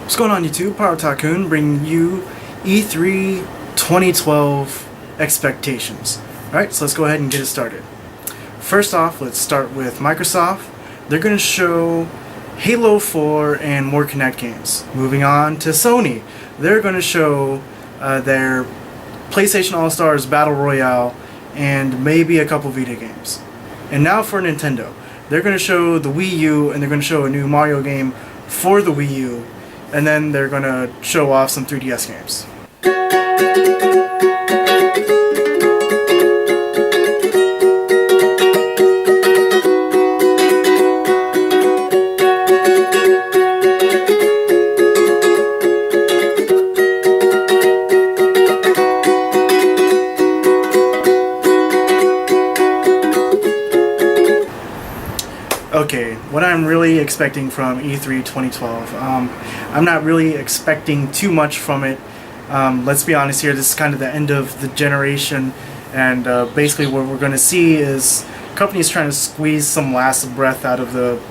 What's going on YouTube? Power Tycoon bringing you E3 2012 expectations. Alright, so let's go ahead and get it started. First off, let's start with Microsoft. They're going to show Halo 4 and more Kinect games. Moving on to Sony. They're going to show their PlayStation All-Stars Battle Royale and maybe a couple Vita games. And now for Nintendo. They're going to show the Wii U and they're going to show a new Mario game for the Wii U. And then they're going to show off some 3DS games. Okay, what I'm really expecting from E3 2012, I'm not really expecting too much from it. Let's be honest here, this is kind of the end of the generation, and basically what we're going to see is companies trying to squeeze some last breath out of the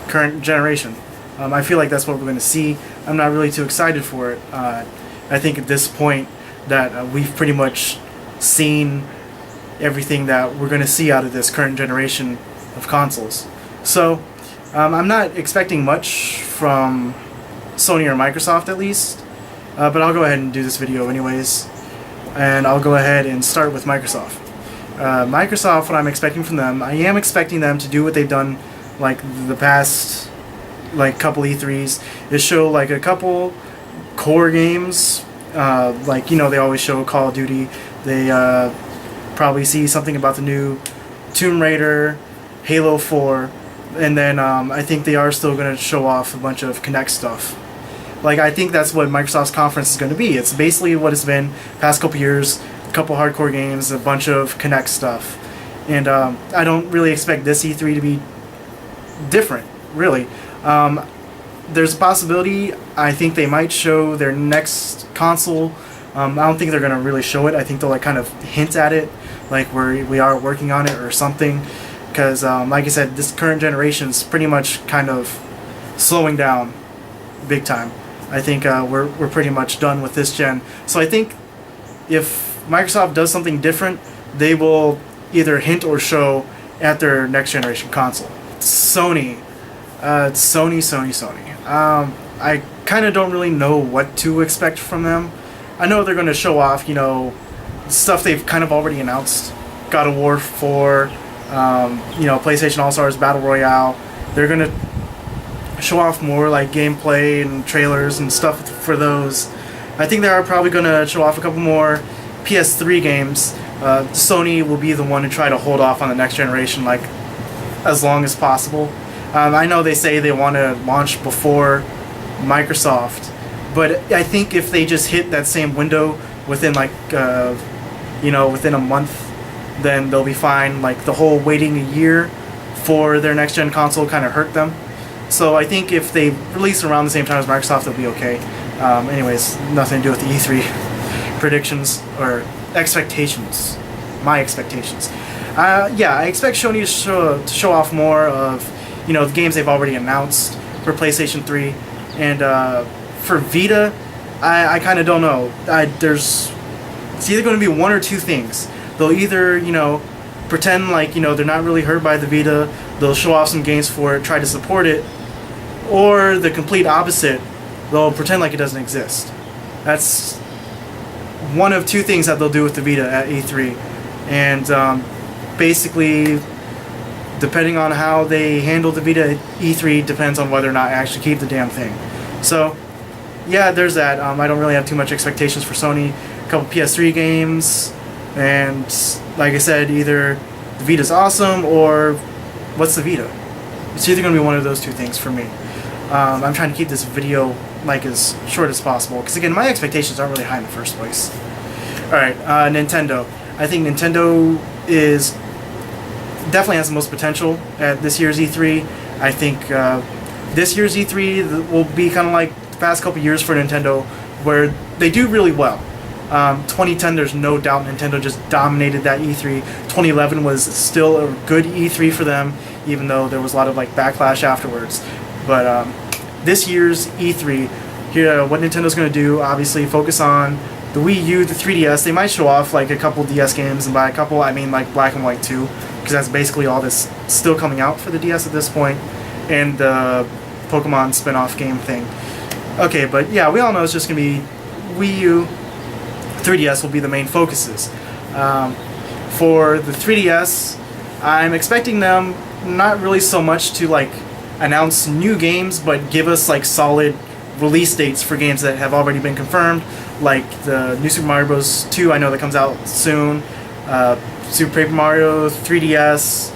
current generation. I feel like that's what we're going to see. I'm not really too excited for it. I think at this point that we've pretty much seen everything that we're going to see out of this current generation of consoles. So, I'm not expecting much from Sony or Microsoft at least, but I'll go ahead and do this video anyways, and I'll go ahead and start with Microsoft. Microsoft, what I'm expecting from them, I am expecting them to do what they've done like the past couple E3s, is show like a couple core games, like, you know, they always show Call of Duty. They probably see something about the new Tomb Raider, Halo 4, and then I think they are still going to show off a bunch of Kinect stuff. Like, I think that's what Microsoft's conference is going to be. It's basically what it's been past couple years, a couple hardcore games, a bunch of Kinect stuff. And I don't really expect this E3 to be different, really. There's a possibility, I think they might show their next console. I don't think they're going to really show it. I think they'll like kind of hint at it, like we are working on it or something. Because, like I said, this current generation is pretty much kind of slowing down big time. I think we're pretty much done with this gen. So I think if Microsoft does something different, they will either hint or show at their next generation console. Sony. Sony. I kind of don't really know what to expect from them. I know they're going to show off, you know, stuff they've kind of already announced. God of War 4. You know, PlayStation All-Stars Battle Royale. They're going to show off more like gameplay and trailers and stuff for those. I think they are probably going to show off a couple more PS3 games. Sony will be the one to try to hold off on the next generation like as long as possible. I know they say they want to launch before Microsoft, but I think if they just hit that same window within like you know, within a month, then they'll be fine. Like, the whole waiting a year for their next gen console kind of hurt them. So I think if they release around the same time as Microsoft, they'll be okay. Anyways, nothing to do with the E3 predictions or expectations. My expectations. Yeah, I expect Sony to show off more of, you know, the games they've already announced for PlayStation 3. And for Vita, I kind of don't know. It's either going to be one or two things. They'll either, you know, pretend like, you know, they're not really hurt by the Vita, they'll show off some games for it, try to support it, or the complete opposite, they'll pretend like it doesn't exist. That's one of two things that they'll do with the Vita at E3. And basically, depending on how they handle the Vita at E3, depends on whether or not I actually keep the damn thing. So, yeah, there's that. I don't really have too much expectations for Sony. A couple PS3 games. And like I said, either the Vita's awesome or what's the Vita? It's either going to be one of those two things for me. I'm trying to keep this video like as short as possible because, again, my expectations aren't really high in the first place. Alright, Nintendo. I think Nintendo definitely has the most potential at this year's E3. I think this year's E3 will be kind of like the past couple years for Nintendo, where they do really well. 2010, there's no doubt Nintendo just dominated that E3. 2011 was still a good E3 for them, even though there was a lot of like backlash afterwards. But this year's E3 here what Nintendo's going to do. Obviously, focus on the Wii U, the 3DS. They might show off like a couple DS games, and by a couple I mean like Black and White 2, because that's basically all that's still coming out for the DS at this point, and the Pokemon spin-off game thing. Okay, but yeah, we all know it's just going to be Wii U, 3DS will be the main focuses. For the 3DS, I'm expecting them not really so much to like announce new games, but give us like solid release dates for games that have already been confirmed, like the new Super Mario Bros. 2, I know that comes out soon, Super Paper Mario 3DS,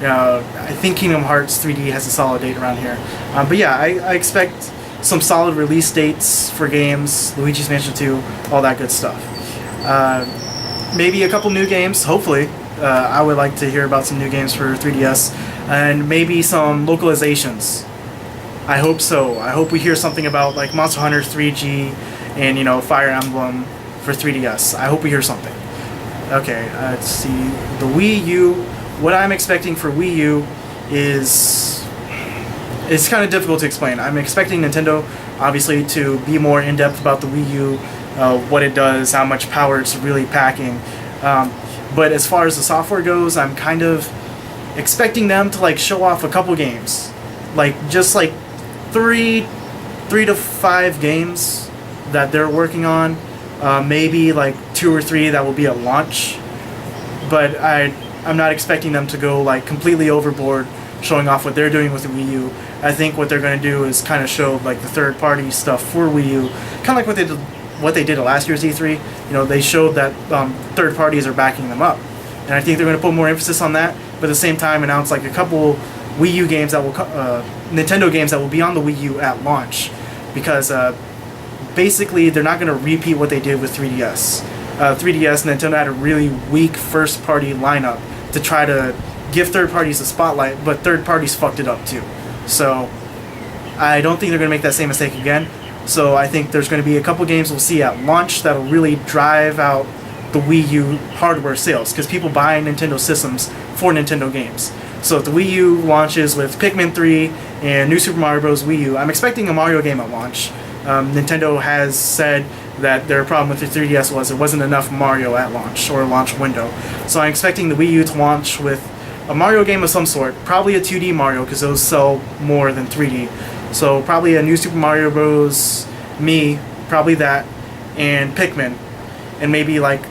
I think Kingdom Hearts 3D has a solid date around here. But yeah, I expect some solid release dates for games, Luigi's Mansion 2, all that good stuff. Maybe a couple new games, hopefully. I would like to hear about some new games for 3DS, and maybe some localizations. I hope so. I hope we hear something about like Monster Hunter 3G and Fire Emblem for 3DS. I hope we hear something. Okay, let's see. The Wii U. What I'm expecting for Wii U is it's kind of difficult to explain. I'm expecting Nintendo, obviously, to be more in depth about the Wii U, what it does, how much power it's really packing. But as far as the software goes, I'm kind of expecting them to like show off a couple games, like just like three to five games that they're working on, maybe like 2 or 3 that will be at launch. But I'm not expecting them to go like completely overboard showing off what they're doing with the Wii U. I think what they're going to do is kind of show like the third-party stuff for Wii U, kind of like what they did at last year's E3. They showed that third parties are backing them up, and I think they're going to put more emphasis on that. But at the same time, announce like a couple Wii U games that will Nintendo games that will be on the Wii U at launch, because basically they're not going to repeat what they did with 3DS. 3DS, Nintendo had a really weak first-party lineup to try to give third parties a spotlight, but third parties fucked it up too. So I don't think they're going to make that same mistake again. So I think there's going to be a couple games we'll see at launch that'll really drive out the Wii U hardware sales, because people buy Nintendo systems for Nintendo games. So if the Wii U launches with Pikmin 3 and New Super Mario Bros. Wii U, I'm expecting a Mario game at launch. Nintendo has said that their problem with the 3DS was it wasn't enough Mario at launch or launch window. So I'm expecting the Wii U to launch with a Mario game of some sort, probably a 2D Mario, because those sell more than 3D. So probably a New Super Mario Bros. Me, probably that, and Pikmin, and maybe like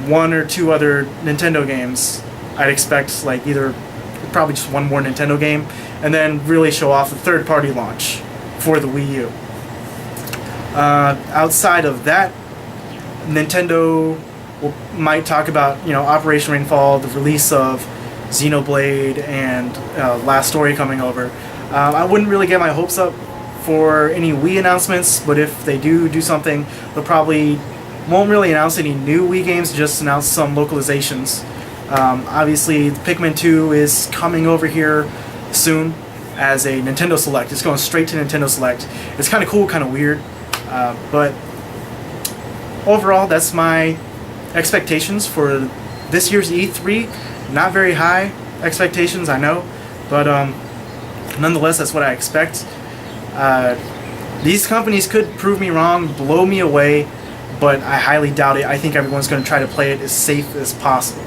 1 or 2 other Nintendo games. I'd expect like either probably just 1 more Nintendo game, and then really show off a third-party launch for the Wii U. Outside of that, Nintendo might talk about Operation Rainfall, the release of Xenoblade, and Last Story coming over. I wouldn't really get my hopes up for any Wii announcements, but if they do something, they'll probably won't really announce any new Wii games, just announce some localizations. Obviously, Pikmin 2 is coming over here soon as a Nintendo Select. It's going straight to Nintendo Select. It's kind of cool, kind of weird, but overall, that's my expectations for this year's E3. Not very high expectations, I know, but nonetheless, that's what I expect. These companies could prove me wrong, blow me away, but I highly doubt it. I think everyone's going to try to play it as safe as possible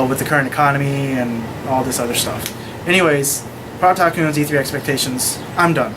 with the current economy and all this other stuff. Anyways, Product Tycoon's E3 expectations. I'm done.